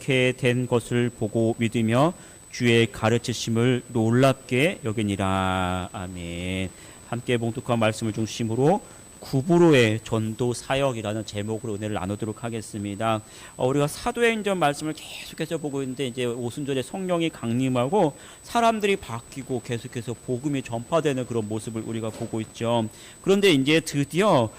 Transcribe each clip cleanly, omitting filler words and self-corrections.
그렇게 된 것을 보고 믿으며 주의 가르치심을 놀랍게 여기니라. 아멘. 함께 봉독한 말씀을 중심으로 구브로의 전도 사역이라는 제목으로 은혜를 나누도록 하겠습니다. 우리가 사도행전 말씀을 계속해서 보고 있는데 이제 오순절에 성령이 강림하고 사람들이 바뀌고 계속해서 복음이 전파되는 그런 모습을 우리가 보고 있죠. 그런데 이제 드디어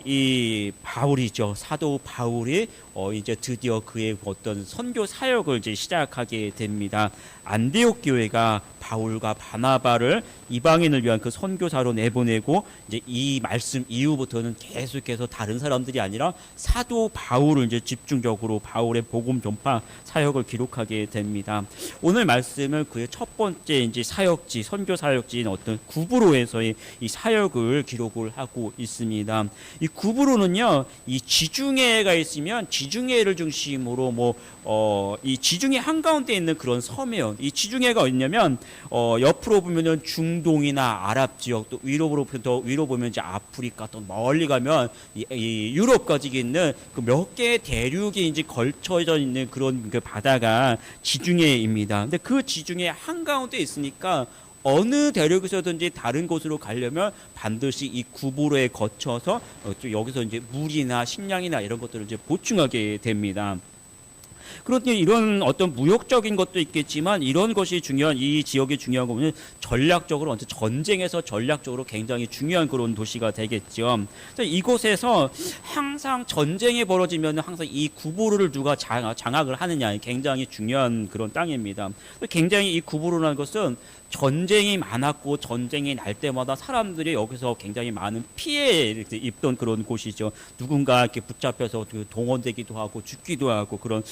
이 바울이죠. 사도 바울이 이제 드디어 그의 어떤 선교 사역을 이제 시작하게 됩니다. 안디옥 교회가 바울과 바나바를 이방인을 위한 그 선교사로 내보내고 이제 이 말씀 이후부터는 계속해서 다른 사람들이 아니라 사도 바울을 이제 집중적으로 바울의 복음 전파 사역을 기록하게 됩니다. 오늘 말씀은 그의 첫 번째 이제 사역지, 선교 사역지인 어떤 구브로에서의 이 사역을 기록을 하고 있습니다. 이 구브로는요, 이 지중해가 있으면 지중해를 중심으로 이 지중해 한가운데 있는 그런 섬이에요. 이 지중해가 어디냐면 옆으로 보면은 중동이나 아랍 지역, 또 위로 보면 이제 아프리카, 또 멀리 가면 이 유럽까지 있는 그 몇 개의 대륙이 이제 걸쳐져 있는 그런 그 바다가 지중해입니다. 근데 그 지중해 한가운데 있으니까 어느 대륙에서든지 다른 곳으로 가려면 반드시 이 구브로에 거쳐서 여기서 이제 물이나 식량이나 이런 것들을 이제 보충하게 됩니다. 그런데 이런 어떤 무역적인 것도 있겠지만 이런 것이 중요한, 이 지역이 중요한 거는 전략적으로 전쟁에서 전략적으로 굉장히 중요한 그런 도시가 되겠죠. 이곳에서 항상 전쟁이 벌어지면 항상 이 구브로를 누가 장악을 하느냐, 굉장히 중요한 그런 땅입니다. 굉장히 이 구브로라는 것은 전쟁이 많았고 전쟁이 날 때마다 사람들이 여기서 굉장히 많은 피해 입던 그런 곳이죠. 누군가 이렇게 붙잡혀서 동원되기도 하고 죽기도 하고 그런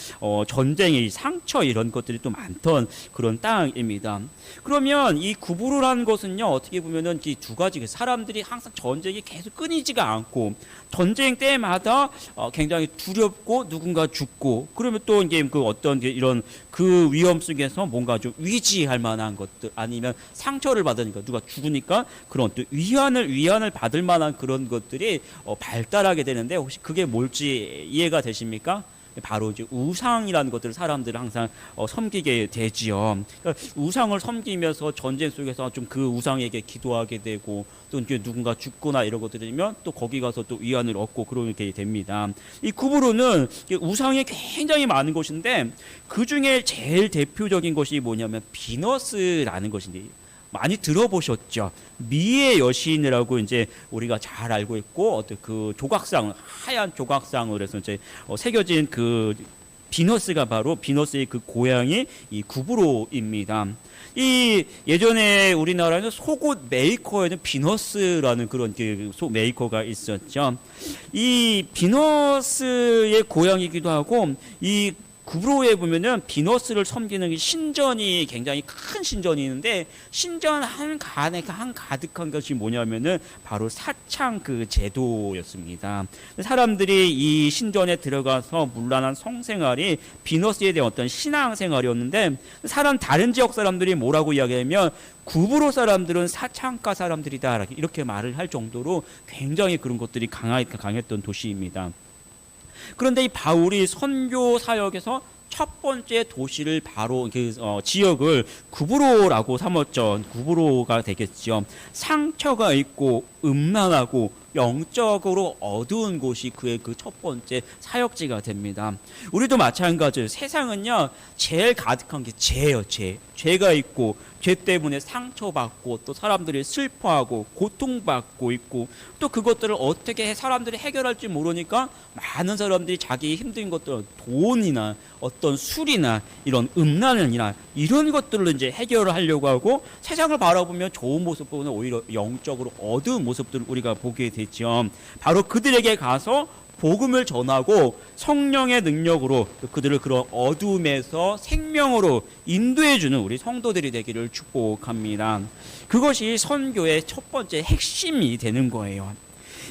전쟁의 상처 이런 것들이 또 많던 그런 땅입니다. 그러면 이 구브로라는 것은요, 어떻게 보면은 이 두 가지, 사람들이 항상 전쟁이 계속 끊이지가 않고 전쟁 때마다 굉장히 두렵고 누군가 죽고, 그러면 또 이제 그 어떤 이런 그 위험 속에서 뭔가 좀 위지할 만한 것들, 아니면 상처를 받으니까 누가 죽으니까 그런 또 위안을 받을 만한 그런 것들이 발달하게 되는데, 혹시 그게 뭘지 이해가 되십니까? 바로 이제 우상이라는 것들을 사람들은 항상 섬기게 되지요. 그러니까 우상을 섬기면서 전쟁 속에서 좀 그 우상에게 기도하게 되고, 또 이제 누군가 죽거나 이런 것들이면 또 거기 가서 또 위안을 얻고 그렇게 됩니다. 이 구브로는 우상이 굉장히 많은 곳인데 그 중에 제일 대표적인 것이 뭐냐면 비너스라는 것인데, 많이 들어보셨죠? 미의 여신이라고 이제 우리가 잘 알고 있고, 어떤 그 조각상, 하얀 조각상으로 해서 이제 새겨진 그 비너스가 바로 비너스의 그 고향이 이 구브로입니다. 이 예전에 우리나라에는 속옷 메이커에는 비너스라는 그런 그 메이커가 있었죠. 이 비너스의 고향이기도 하고, 이 구브로에 보면은 비너스를 섬기는 신전이 굉장히 큰 신전이 있는데, 신전 한 가득한 것이 뭐냐면은 바로 사창 그 제도였습니다. 사람들이 이 신전에 들어가서 문란한 성생활이 비너스에 대한 어떤 신앙생활이었는데, 다른 지역 사람들이 뭐라고 이야기하면 구브로 사람들은 사창가 사람들이다 이렇게 말을 할 정도로 굉장히 그런 것들이 강했던 도시입니다. 그런데 이 바울이 선교 사역에서 첫 번째 도시를 바로 지역을 구브로라고 삼았죠. 구브로가 되겠죠. 상처가 있고 음란하고 영적으로 어두운 곳이 그의 그 첫 번째 사역지가 됩니다. 우리도 마찬가지예요. 세상은요, 제일 가득한 게 죄예요. 죄가 있고, 죄 때문에 상처받고, 또 사람들이 슬퍼하고 고통받고 있고, 또 그것들을 어떻게 사람들이 해결할지 모르니까 많은 사람들이 자기 힘든 것들, 돈이나 어떤 술이나 이런 음란이나 이런 것들로 이제 해결을 하려고 하고, 세상을 바라보면 좋은 모습보다는 오히려 영적으로 어두운 모습들을 우리가 보게 되죠. 바로 그들에게 가서 복음을 전하고 성령의 능력으로 그들을 그런 어둠에서 생명으로 인도해주는 우리 성도들이 되기를 축복합니다. 그것이 선교의 첫 번째 핵심이 되는 거예요.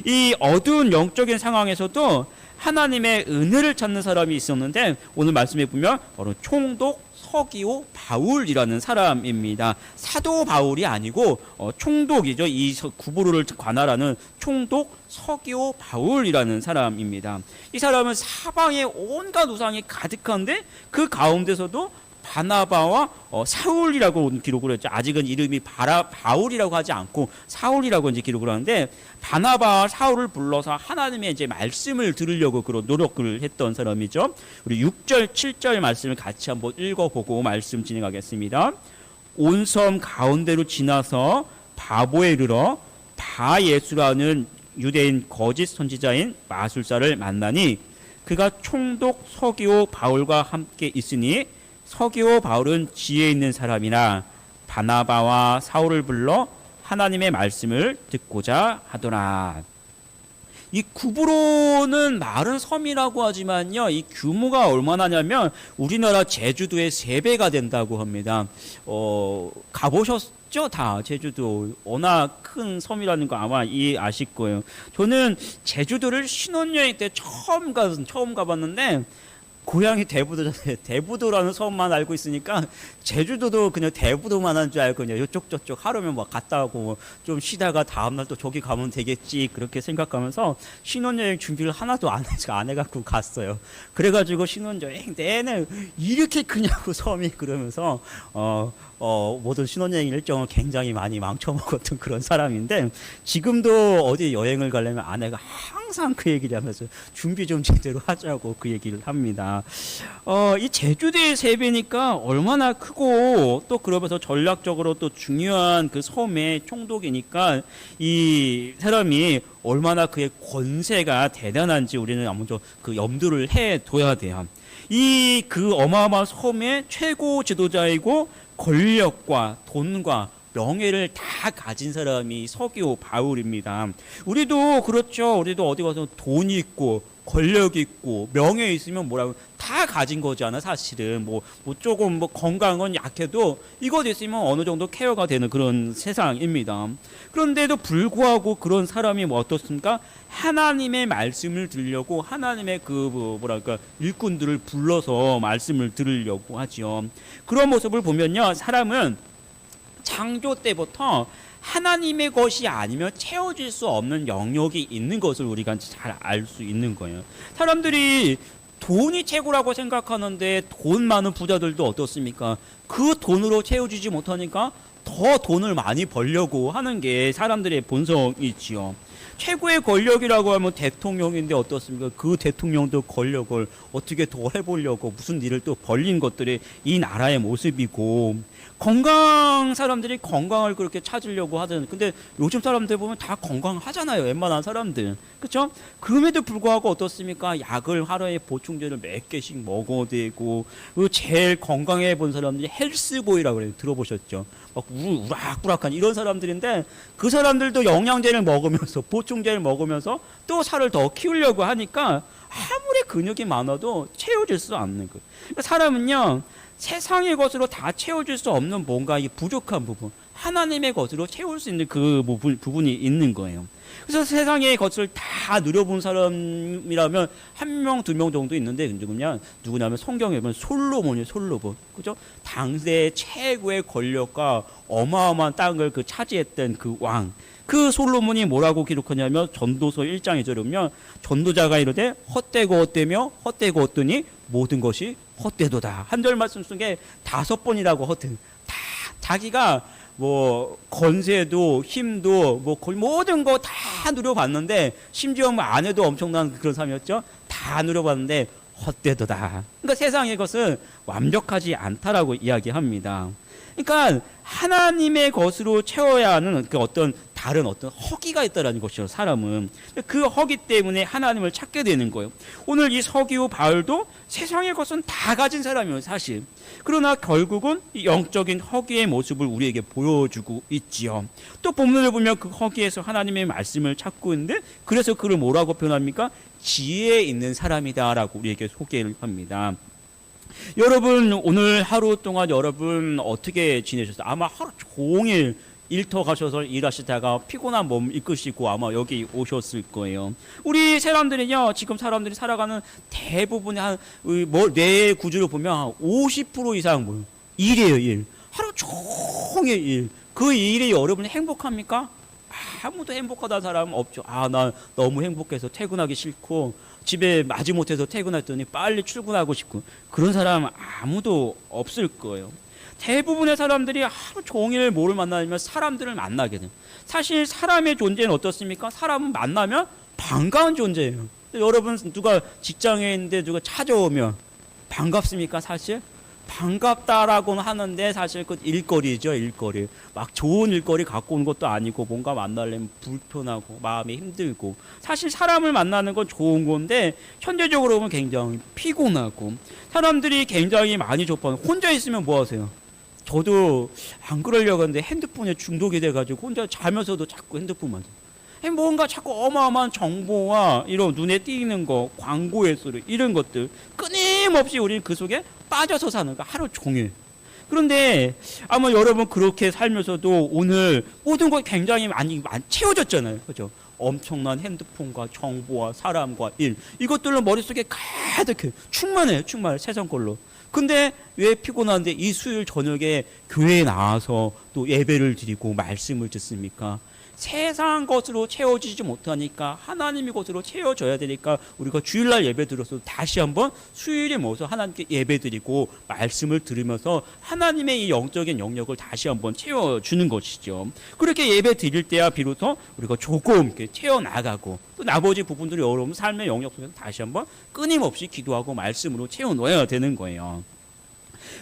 이 어두운 영적인 상황에서도 하나님의 은혜를 찾는 사람이 있었는데 오늘 말씀해 보면 바로 총독 서기오 바울이라는 사람입니다. 사도 바울이 아니고 총독이죠. 이 구부로를 관할하는 총독 서기오 바울이라는 사람입니다. 이 사람은 사방에 온갖 우상이 가득한데 그 가운데서도 바나바와 사울이라고 기록을 했죠. 아직은 이름이 바울이라고 하지 않고 사울이라고 이제 기록을 하는데 바나바와 사울을 불러서 하나님의 이제 말씀을 들으려고 그런 노력을 했던 사람이죠. 우리 6절, 7절 말씀을 같이 한번 읽어보고 말씀 진행하겠습니다. 온 섬 가운데로 지나서 바보에 이르러 바예수라는 유대인 거짓 선지자인 마술사를 만나니 그가 총독 서기오 바울과 함께 있으니 서기오 바울은 지혜 있는 사람이나 바나바와 사울을 불러 하나님의 말씀을 듣고자 하더라. 이 구브로는 마른 섬이라고 하지만요, 이 규모가 얼마나냐면 우리나라 제주도의 3배가 된다고 합니다. 가보셨죠? 다 제주도 워낙 큰 섬이라는 거 아마 아실 거예요. 저는 제주도를 신혼여행 때 처음 가봤는데 고향이 대부도라는 섬만 알고 있으니까 제주도도 그냥 대부도만 한 줄 알고 그냥 이쪽 저쪽 하루면 막 갔다 오고 좀 쉬다가 다음날 또 저기 가면 되겠지 그렇게 생각하면서 신혼여행 준비를 하나도 안 해갖고 갔어요. 그래가지고 신혼여행 내내 이렇게 크냐고 섬이 그러면서 모든 신혼여행 일정을 굉장히 많이 망쳐먹었던 그런 사람인데 지금도 어디 여행을 가려면 아내가 항상 그 얘기를 하면서 준비 좀 제대로 하자고 그 얘기를 합니다. 이 제주도의 3배니까 얼마나 크고 또 그러면서 전략적으로 또 중요한 그 섬의 총독이니까 이 사람이 얼마나 그의 권세가 대단한지 우리는 먼저 그 염두를 해둬야 돼요. 이 그 어마어마한 섬의 최고 지도자이고 권력과 돈과 명예를 다 가진 사람이 서기오 바울입니다. 우리도 그렇죠. 우리도 어디 가서 돈 있고 권력 있고 명예 있으면 뭐라고 다 가진 거잖아. 사실은 뭐 조금 건강은 약해도 이것 있으면 어느 정도 케어가 되는 그런 세상입니다. 그런데도 불구하고 그런 사람이 어떻습니까? 하나님의 말씀을 들으려고 하나님의 일꾼들을 불러서 말씀을 들으려고 하죠. 그런 모습을 보면요, 사람은 창조 때부터 하나님의 것이 아니면 채워질 수 없는 영역이 있는 것을 우리가 잘 알 수 있는 거예요. 사람들이 돈이 최고라고 생각하는데 돈 많은 부자들도 어떻습니까? 그 돈으로 채워지지 못하니까 더 돈을 많이 벌려고 하는 게 사람들의 본성이지요. 최고의 권력이라고 하면 대통령인데 어떻습니까? 그 대통령도 권력을 어떻게 더 해보려고 무슨 일을 또 벌린 것들이 이 나라의 모습이고, 사람들이 건강을 그렇게 찾으려고 하든, 근데 요즘 사람들 보면 다 건강하잖아요. 웬만한 사람들. 그렇죠? 그럼에도 불구하고 어떻습니까? 약을 하루에 보충제를 몇 개씩 먹어야 되고, 제일 건강해 본 사람들이 헬스보이라고 그래요. 들어보셨죠? 막 우락부락한 이런 사람들인데 그 사람들도 영양제를 먹으면서 보충제를 먹으면서 또 살을 더 키우려고 하니까 아무리 근육이 많아도 채워질 수 없는 거예요. 그러니까 사람은요, 세상의 것으로 다 채워줄 수 없는 뭔가 이 부족한 부분, 하나님의 것으로 채울 수 있는 그 부분이 있는 거예요. 그래서 세상의 것을 다 누려본 사람이라면 1명, 2명 정도 있는데, 누구냐면 성경에 보면 솔로몬이에요, 솔로몬. 그죠? 당대 최고의 권력과 어마어마한 땅을 차지했던 그 왕. 그 솔로몬이 뭐라고 기록하냐면 전도서 1장에 보면 전도자가 이르되 헛되고 헛되며 헛되고 헛되니 모든 것이 헛되도다. 한 절 말씀 속에 5번이라고 헛된. 다 자기가 건세도 힘도 모든 거 다 누려봤는데, 심지어 아내도 엄청난 그런 사람이었죠. 다 누려봤는데 헛되도다. 그러니까 세상의 것은 완벽하지 않다라고 이야기합니다. 그러니까 하나님의 것으로 채워야 하는 다른 허기가 있다라는 것이죠. 사람은 그 허기 때문에 하나님을 찾게 되는 거예요. 오늘 이 서기오 바울도 세상의 것은 다 가진 사람이에요, 사실. 그러나 결국은 이 영적인 허기의 모습을 우리에게 보여주고 있지요. 또 본문을 보면 그 허기에서 하나님의 말씀을 찾고 있는데, 그래서 그를 뭐라고 표현합니까? 지혜 있는 사람이다라고 우리에게 소개를 합니다. 여러분, 오늘 하루 동안 여러분 어떻게 지내셨어요? 아마 하루 종일 일터 가셔서 일하시다가 피곤한 몸 이끄시고 아마 여기 오셨을 거예요. 우리 사람들은요, 지금 사람들이 살아가는 대부분의 뇌 구조를 보면 한 50% 이상 뭐예요? 일이에요, 일. 하루 종일 일. 그 일이 여러분이 행복합니까? 아무도 행복하다는 사람은 없죠. 나 너무 행복해서 퇴근하기 싫고 집에 마지못해서 퇴근했더니 빨리 출근하고 싶고 그런 사람은 아무도 없을 거예요. 대부분의 사람들이 하루 종일 뭐를 만나냐면 사람들을 만나게 돼요. 사실 사람의 존재는 어떻습니까? 사람은 만나면 반가운 존재예요. 여러분 누가 직장에 있는데 누가 찾아오면 반갑습니까? 사실? 반갑다라고는 하는데 사실 그 일거리죠, 일거리. 막 좋은 일거리 갖고 온 것도 아니고 뭔가 만나려면 불편하고 마음이 힘들고 사실 사람을 만나는 건 좋은 건데 현재적으로 보면 굉장히 피곤하고 사람들이 굉장히 많이 접하는 혼자 있으면 뭐 하세요? 저도 안 그러려고 하는데 핸드폰에 중독이 돼가지고 혼자 자면서도 자꾸 핸드폰만 뭔가 자꾸 어마어마한 정보와 이런 눈에 띄는 거, 광고의 소리 이런 것들 끊임없이 우리는 그 속에 빠져서 사는 거 하루 종일. 그런데 아마 여러분 그렇게 살면서도 오늘 모든 것 굉장히 많이 채워졌잖아요. 그죠? 엄청난 핸드폰과 정보와 사람과 일 이것들로 머릿속에 가득해. 충만해요. 세상 걸로. 근데 왜 피곤한데 이 수요일 저녁에 교회에 나와서 또 예배를 드리고 말씀을 듣습니까? 세상 것으로 채워지지 못하니까 하나님의 것으로 채워져야 되니까 우리가 주일날 예배 드려서 다시 한번 수요일에 모여서 하나님께 예배 드리고 말씀을 들으면서 하나님의 이 영적인 영역을 다시 한번 채워주는 것이죠. 그렇게 예배 드릴 때야 비로소 우리가 조금 이렇게 채워나가고 또 나머지 부분들이 여러분 삶의 영역 속에서 다시 한번 끊임없이 기도하고 말씀으로 채워놓아야 되는 거예요.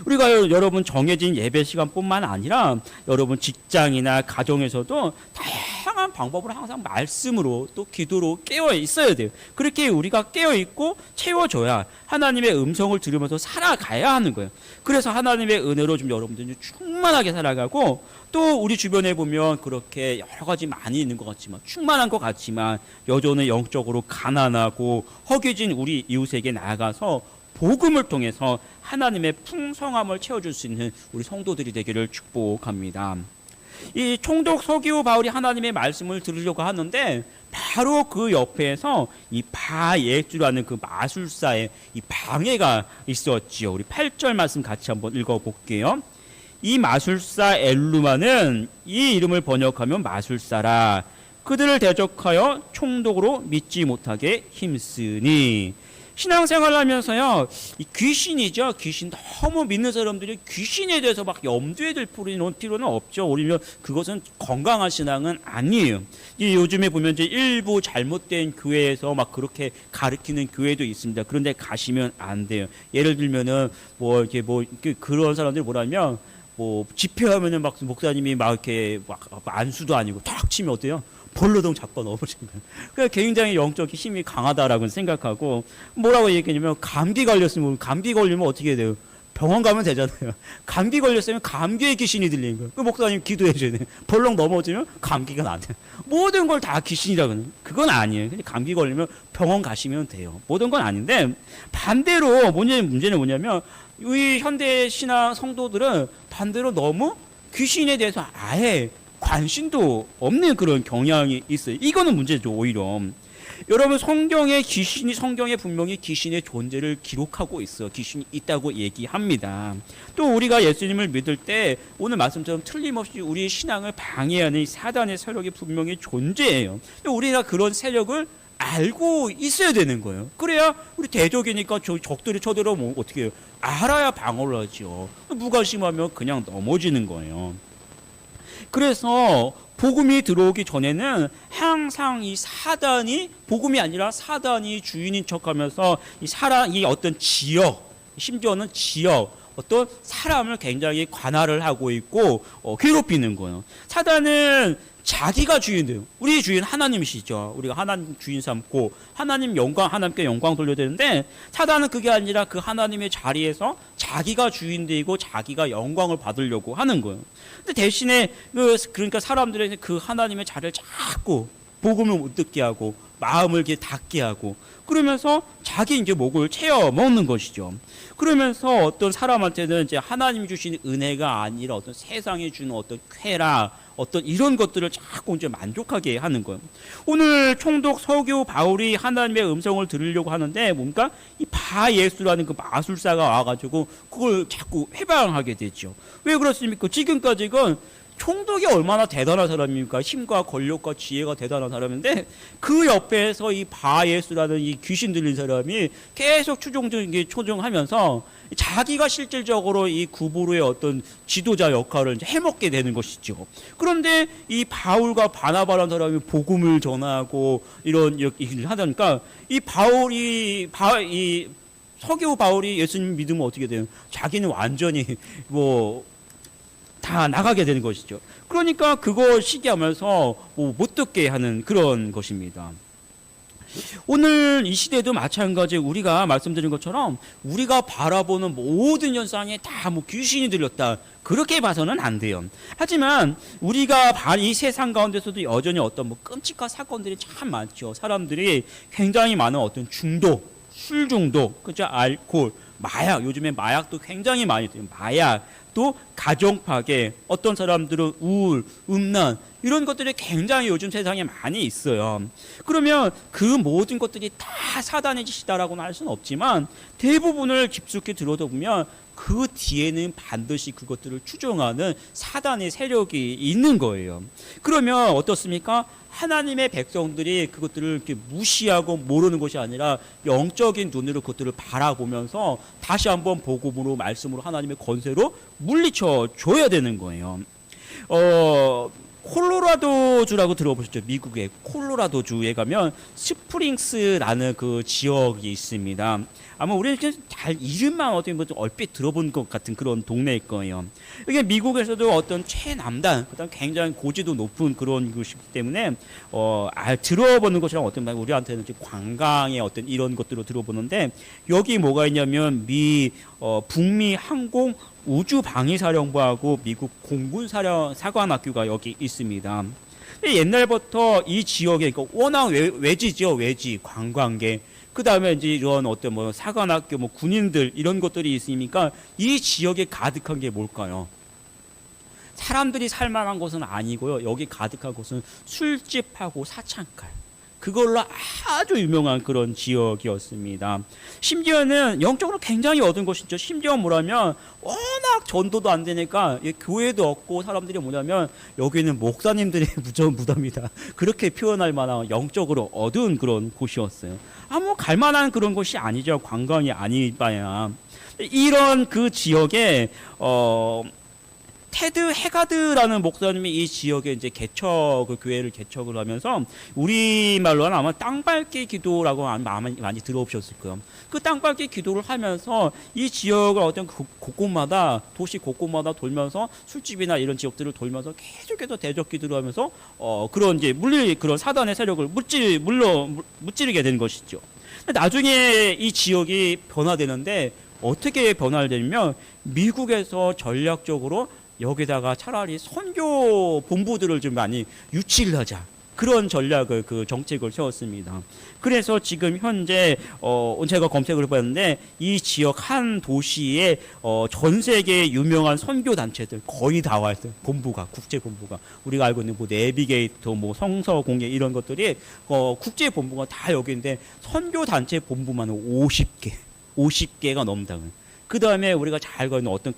우리가 여러분 정해진 예배 시간뿐만 아니라 여러분 직장이나 가정에서도 다양한 방법으로 항상 말씀으로 또 기도로 깨어 있어야 돼요. 그렇게 우리가 깨어 있고 채워줘야 하나님의 음성을 들으면서 살아가야 하는 거예요. 그래서 하나님의 은혜로 좀 여러분들이 충만하게 살아가고 또 우리 주변에 보면 그렇게 여러 가지 많이 있는 것 같지만 충만한 것 같지만 여전히 영적으로 가난하고 허기진 우리 이웃에게 나아가서 복음을 통해서 하나님의 풍성함을 채워줄 수 있는 우리 성도들이 되기를 축복합니다. 이 총독 서기후 바울이 하나님의 말씀을 들으려고 하는데 바로 그 옆에서 이 바예주라는 그 마술사의 이 방해가 있었지요. 우리 8절 말씀 같이 한번 읽어볼게요. 이 마술사 엘루마는 이 이름을 번역하면 마술사라. 그들을 대적하여 총독으로 믿지 못하게 힘쓰니. 신앙생활을 하면서요, 이 귀신이죠. 귀신 너무 믿는 사람들이 귀신에 대해서 막 염두에 들 필요는 없죠. 오히려 그것은 건강한 신앙은 아니에요. 이 요즘에 보면 이제 일부 잘못된 교회에서 막 그렇게 가르치는 교회도 있습니다. 그런데 가시면 안 돼요. 예를 들면은 그런 사람들이 뭐라면 집회하면은 막 목사님이 막 이렇게 막 안수도 아니고 탁 치면 어때요? 볼로동 잡고 넘어진 거예요. 그러니까 굉장히 영적 힘이 강하다라고 생각하고 뭐라고 얘기했냐면 감기 걸리면 어떻게 돼요? 병원 가면 되잖아요. 감기 걸렸으면 감기의 귀신이 들리는 거예요. 그 목사님 기도해 줘야 돼요. 벌렁 넘어지면 감기가 나대요. 모든 걸 다 귀신이라고 하는 그건 아니에요. 감기 걸리면 병원 가시면 돼요. 모든 건 아닌데 반대로 문제는 뭐냐면 이 현대 신앙 성도들은 반대로 너무 귀신에 대해서 아예 관심도 없는 그런 경향이 있어요. 이거는 문제죠, 오히려. 여러분, 성경에 분명히 귀신의 존재를 기록하고 있어요. 귀신이 있다고 얘기합니다. 또 우리가 예수님을 믿을 때 오늘 말씀처럼 틀림없이 우리의 신앙을 방해하는 사단의 세력이 분명히 존재해요. 우리가 그런 세력을 알고 있어야 되는 거예요. 그래야 우리 대적이니까 적들이 쳐들어오면 어떻게 해요? 알아야 방어를 하죠. 무관심하면 그냥 넘어지는 거예요. 그래서 복음이 들어오기 전에는 항상 이 사단이 복음이 아니라 사단이 주인인 척하면서 이 어떤 지역, 심지어는 어떤 사람을 굉장히 관할을 하고 있고 괴롭히는 거예요. 사단은 자기가 주인돼요. 우리 주인 하나님이시죠. 우리가 하나님 주인 삼고 하나님께 영광 돌려야 되는데 사단은 그게 아니라 그 하나님의 자리에서 자기가 주인되고 자기가 영광을 받으려고 하는 거예요. 근데 대신에 그러니까 사람들은 그 하나님의 자리를 자꾸 복음을 못 듣게 하고 마음을 이렇게 닫게 하고 그러면서 자기 이제 목을 채워 먹는 것이죠. 그러면서 어떤 사람한테는 이제 하나님이 주신 은혜가 아니라 어떤 세상에 주는 어떤 쾌락, 어떤 이런 것들을 자꾸 이제 만족하게 하는 거예요. 오늘 총독 서교 바울이 하나님의 음성을 들으려고 하는데 뭔가 이 바예수라는 그 마술사가 와가지고 그걸 자꾸 해방하게 되죠. 왜 그렇습니까? 지금까지는 총독이 얼마나 대단한 사람입니까? 힘과 권력과 지혜가 대단한 사람인데 그 옆에서 이 바예수라는 이 귀신 들린 사람이 계속 초종하면서 자기가 실질적으로 이 구보로의 어떤 지도자 역할을 이제 해먹게 되는 것이죠. 그런데 이 바울과 바나바라는 사람이 복음을 전하고 이런 일을 하다니까 이 서교 바울이 예수님 믿으면 어떻게 돼요? 자기는 완전히 다 나가게 되는 것이죠. 그러니까 그거 시기하면서 못 듣게 하는 그런 것입니다. 오늘 이 시대도 마찬가지 우리가 말씀드린 것처럼 우리가 바라보는 모든 현상에 다 귀신이 들렸다 그렇게 봐서는 안 돼요. 하지만 우리가 이 세상 가운데서도 여전히 어떤 끔찍한 사건들이 참 많죠. 사람들이 굉장히 많은 어떤 중독, 술 중독, 그죠? 알코올, 마약, 요즘에 마약도 굉장히 많이 돼요. 마약, 또 가정 파괴, 어떤 사람들은 우울, 음란 이런 것들이 굉장히 요즘 세상에 많이 있어요. 그러면 그 모든 것들이 다 사단의 짓이다라고는 할 수는 없지만 대부분을 깊숙이 들여다보면 그 뒤에는 반드시 그것들을 추종하는 사단의 세력이 있는 거예요. 그러면 어떻습니까? 하나님의 백성들이 그것들을 이렇게 무시하고 모르는 것이 아니라 영적인 눈으로 그것들을 바라보면서 다시 한번 복음으로 말씀으로 하나님의 권세로 물리쳐 줘야 되는 거예요. 콜로라도주라고 들어보셨죠? 미국의 콜로라도주에 가면 스프링스라는 그 지역이 있습니다. 아마 우리는 잘 이름만 어떻게 좀 얼핏 들어본 것 같은 그런 동네일 거예요. 이게 미국에서도 어떤 최남단, 그다음 굉장히 고지도 높은 그런 곳이기 때문에 들어보는 것이랑 어떤 말 우리한테는 관광의 어떤 이런 것들로 들어보는데 여기 뭐가 있냐면 북미 항공 우주방위사령부하고 미국 공군사관학교가 여기 있습니다. 옛날부터 이 지역에 그러니까 워낙 외지죠, 외지 관광객. 그 다음에 이제 이런 어떤 사관학교, 군인들 이런 것들이 있으니까 이 지역에 가득한 게 뭘까요? 사람들이 살만한 곳은 아니고요. 여기 가득한 곳은 술집하고 사창갈. 그걸로 아주 유명한 그런 지역이었습니다. 심지어는 영적으로 굉장히 얻은 것이죠. 심지어 뭐라면 워낙 전도도 안 되니까 교회도 없고 사람들이 뭐냐면 여기는 목사님들이 무덤이다. 그렇게 표현할 만한 영적으로 얻은 그런 곳이었어요. 갈만한 그런 곳이 아니죠. 관광이 아니봐야. 이런 그 지역에 테드 헤가드라는 목사님이 이 지역에 이제 그 교회를 개척을 하면서 우리말로는 아마 땅밟기 기도라고 아마 많이 들어보셨을 거예요. 그 땅밟기 기도를 하면서 이 지역을 어떤 곳곳마다 도시 곳곳마다 돌면서 술집이나 이런 지역들을 돌면서 계속해서 대적 기도를 하면서 그런 이제 그런 사단의 세력을 무찌르게 되는 것이죠. 나중에 이 지역이 변화되는데 어떻게 변화를 되냐면 미국에서 전략적으로 여기다가 차라리 선교 본부들을 좀 많이 유치를 하자. 그런 전략을 그 정책을 세웠습니다. 그래서 지금 현재 제가 검색을 해봤는데 이 지역 한 도시에 전 세계 유명한 선교 단체들 거의 다 와 있어요. 본부가 국제 본부가 우리가 알고 있는 내비게이터 성서공예 이런 것들이 국제 본부가 다 여기인데 선교 단체 본부만 50개가 넘다. 그 다음에 우리가 잘 알고 있는 어떤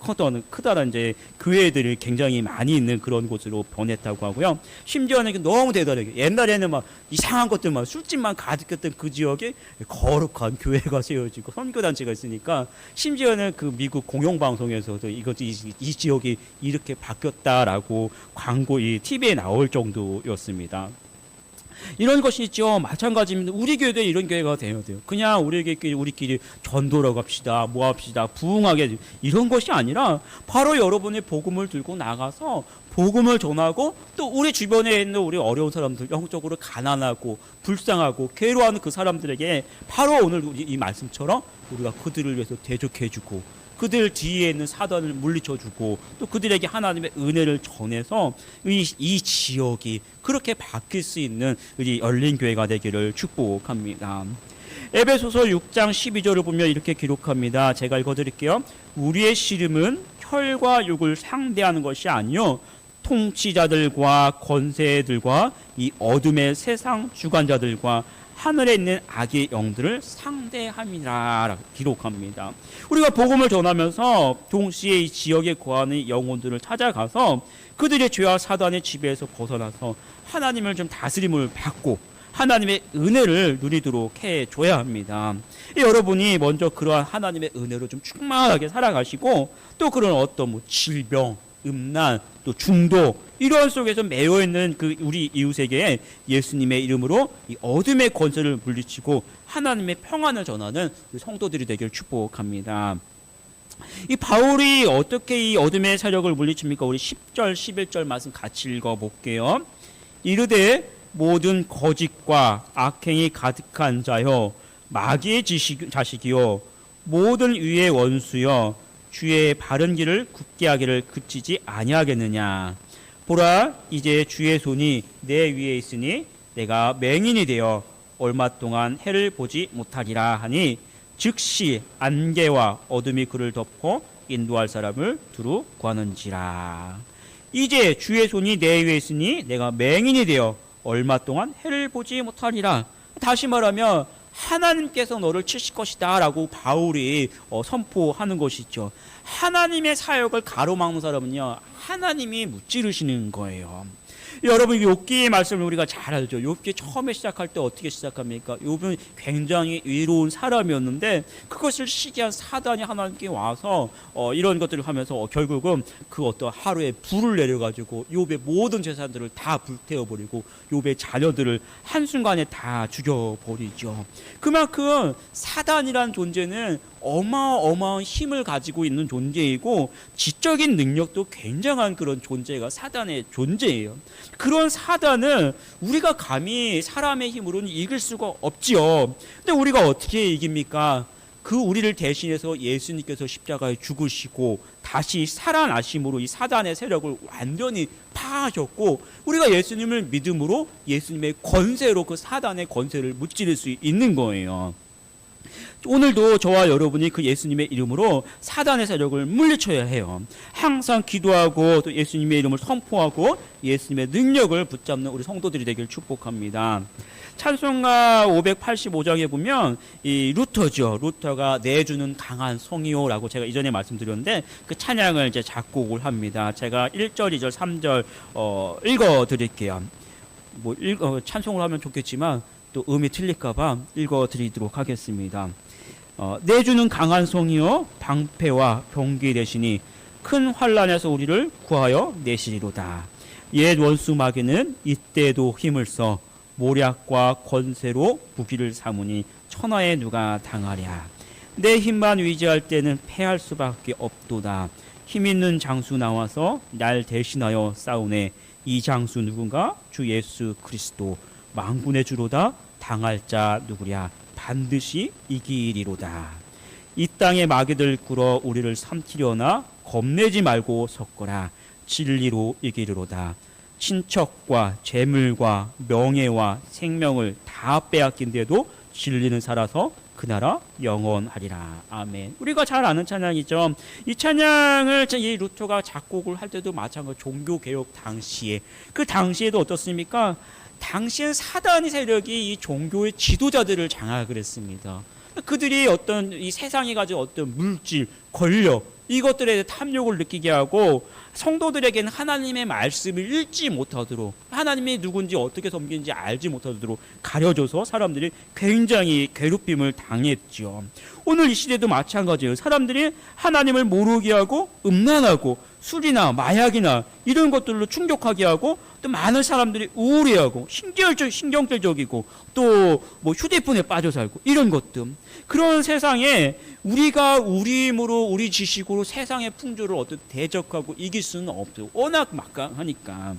크다란 이제 교회들이 굉장히 많이 있는 그런 곳으로 변했다고 하고요. 심지어는 너무 대단하게 옛날에는 이상한 것들만 술집만 가득했던 그 지역에 거룩한 교회가 세워지고 선교단체가 있으니까 심지어는 그 미국 공영방송에서도 이 지역이 이렇게 바뀌었다라고 이 TV에 나올 정도였습니다. 이런 것이 있죠. 마찬가지입니다. 우리 교회도 이런 교회가 돼야 돼요. 그냥 우리끼리 전도로 갑시다, 모합시다, 부흥하게 이런 것이 아니라 바로 여러분의 복음을 들고 나가서 복음을 전하고 또 우리 주변에 있는 우리 어려운 사람들, 영적으로 가난하고 불쌍하고 괴로워하는 그 사람들에게 바로 오늘 이 말씀처럼 우리가 그들을 위해서 대적해주고 그들 뒤에 있는 사단을 물리쳐주고 또 그들에게 하나님의 은혜를 전해서 이 지역이 그렇게 바뀔 수 있는 우리 열린 교회가 되기를 축복합니다. 에베소서 6장 12절을 보면 이렇게 기록합니다. 제가 읽어드릴게요. 우리의 씨름은 혈과 육을 상대하는 것이 아니요 통치자들과 권세들과 이 어둠의 세상 주관자들과 하늘에 있는 악의 영들을 상대함이라 기록합니다. 우리가 복음을 전하면서 동시에 이 지역에 거하는 영혼들을 찾아가서 그들의 죄와 사단의 지배에서 벗어나서 하나님을 좀 다스림을 받고 하나님의 은혜를 누리도록 해줘야 합니다. 여러분이 먼저 그러한 하나님의 은혜로 좀 충만하게 살아가시고 또 그런 어떤 뭐 질병, 음란, 또 중독 이런 속에서 매여 있는 그 우리 이웃에게 예수님의 이름으로 이 어둠의 권세를 물리치고 하나님의 평안을 전하는 성도들이 되기를 축복합니다. 이 바울이 어떻게 이 어둠의 세력을 물리칩니까? 우리 10절, 11절 말씀 같이 읽어볼게요. 이르되 모든 거짓과 악행이 가득한 자여 마귀의 자식이요 모든 의의 원수여 주의 바른 길을 굳게 하기를 그치지 아니하겠느냐. 보라 이제 주의 손이 내 위에 있으니 내가 맹인이 되어 얼마 동안 해를 보지 못하리라 하니 즉시 안개와 어둠이 그를 덮어 인도할 사람을 두루 구하는지라. 이제 주의 손이 내 위에 있으니 내가 맹인이 되어 얼마 동안 해를 보지 못하리라. 다시 말하면 하나님께서 너를 치실 것이다 라고 바울이 선포하는 것이죠. 하나님의 사역을 가로막는 사람은요 하나님이 무찌르시는 거예요. 여러분 욥기의 말씀을 우리가 잘 알죠. 욥기 처음에 시작할 때 어떻게 시작합니까? 욥은 굉장히 의로운 사람이었는데 그것을 시기한 사단이 하나님께 와서 이런 것들을 하면서 결국은 그 어떤 하루에 불을 내려가지고 욥의 모든 재산들을 다 불태워버리고 욥의 자녀들을 한순간에 다 죽여버리죠. 그만큼 사단이란 존재는 어마어마한 힘을 가지고 있는 존재이고 지적인 능력도 굉장한 그런 존재가 사단의 존재예요. 그런 사단은 우리가 감히 사람의 힘으로는 이길 수가 없지요. 근데 우리가 어떻게 이깁니까? 그 우리를 대신해서 예수님께서 십자가에 죽으시고 다시 살아나심으로 이 사단의 세력을 완전히 파하셨고 우리가 예수님을 믿음으로 예수님의 권세로 그 사단의 권세를 무찌를 수 있는 거예요. 오늘도 저와 여러분이 그 예수님의 이름으로 사단의 세력을 물리쳐야 해요. 항상 기도하고 또 예수님의 이름을 선포하고 예수님의 능력을 붙잡는 우리 성도들이 되길 축복합니다. 찬송가 585장에 보면 이 루터죠. 루터가 내주는 강한 성이요라고 제가 이전에 말씀드렸는데 그 찬양을 이제 작곡을 합니다. 제가 1절, 2절, 3절 읽어 드릴게요. 찬송을 하면 좋겠지만 또 음이 틀릴까봐 읽어드리도록 하겠습니다. 내주는 강한 성이여 방패와 병기 되시니 큰 환난에서 우리를 구하여 내시리로다. 옛 원수 마귀는 이때도 힘을 써 모략과 권세로 무기를 삼으니 천하에 누가 당하랴. 내 힘만 위지할 때는 패할 수밖에 없도다. 힘 있는 장수 나와서 날 대신하여 싸우네. 이 장수 누군가? 주 예수 그리스도. 만군의 주로다. 당할 자 누구랴. 반드시 이기리로다. 이 땅의 마귀들 굴어 우리를 삼키려나 겁내지 말고 섰거라. 진리로 이기리로다. 친척과 재물과 명예와 생명을 다 빼앗긴데도 진리는 살아서 그 나라 영원하리라. 아멘. 우리가 잘 아는 찬양이죠. 이 찬양을 이 루터가 작곡을 할 때도 마찬가지로 종교개혁 당시에 그 당시에도 어떻습니까? 당시엔 사단의 세력이 이 종교의 지도자들을 장악을 했습니다. 그들이 어떤 이 세상이 가진 어떤 물질, 권력 이것들에 탐욕을 느끼게 하고 성도들에게는 하나님의 말씀을 읽지 못하도록 하나님이 누군지 어떻게 섬기는지 알지 못하도록 가려줘서 사람들이 굉장히 괴롭힘을 당했죠. 오늘 이 시대도 마찬가지예요. 사람들이 하나님을 모르게 하고 음란하고 술이나 마약이나 이런 것들로 충족하게 하고 또 많은 사람들이 우울해하고 신경질적이고 또 뭐 휴대폰에 빠져 살고 이런 것들 그런 세상에 우리가 우리 힘으로 우리 지식으로 세상의 풍조를 어떻게 대적하고 이길 수는 없어요. 워낙 막강하니까.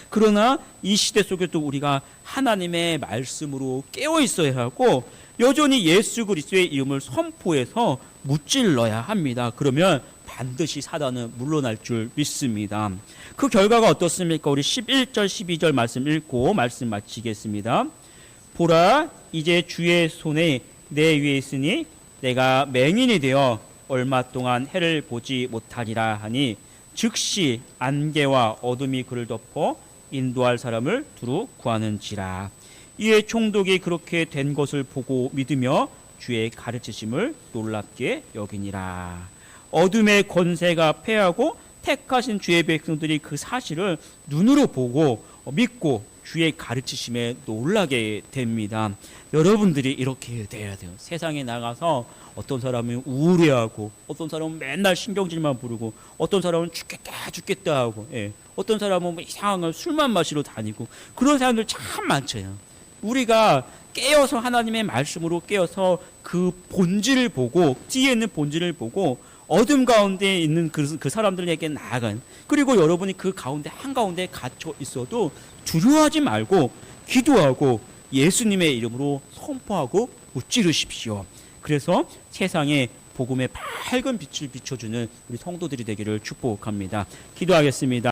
그러나 이 시대 속에도 우리가 하나님의 말씀으로 깨어 있어야 하고 여전히 예수 그리스도의 이름을 선포해서 무찔러야 합니다. 그러면 반드시 사단은 물러날 줄 믿습니다. 그 결과가 어떻습니까? 우리 11절 12절 말씀 읽고 말씀 마치겠습니다. 보라, 이제 주의 손에 내 위에 있으니 내가 맹인이 되어 얼마 동안 해를 보지 못하리라 하니 즉시 안개와 어둠이 그를 덮어 인도할 사람을 두루 구하는지라. 이에 총독이 그렇게 된 것을 보고 믿으며 주의 가르치심을 놀랍게 여기니라. 어둠의 권세가 패하고 택하신 주의 백성들이 그 사실을 눈으로 보고 믿고 주의 가르치심에 놀라게 됩니다. 여러분들이 이렇게 돼야 돼요. 세상에 나가서 어떤 사람은 우울해하고 어떤 사람은 맨날 신경질만 부르고 어떤 사람은 죽겠다 하고 어떤 사람은 뭐 이상한 술만 마시러 다니고 그런 사람들 참 많죠. 우리가 깨어서 하나님의 말씀으로 깨어서 그 본질을 보고 뒤에 있는 본질을 보고 어둠 가운데 있는 그 사람들에게 나아간, 그리고 여러분이 그 가운데 한가운데 갇혀 있어도 두려워하지 말고 기도하고 예수님의 이름으로 선포하고 무찌르십시오. 그래서 세상에 복음의 밝은 빛을 비춰주는 우리 성도들이 되기를 축복합니다. 기도하겠습니다.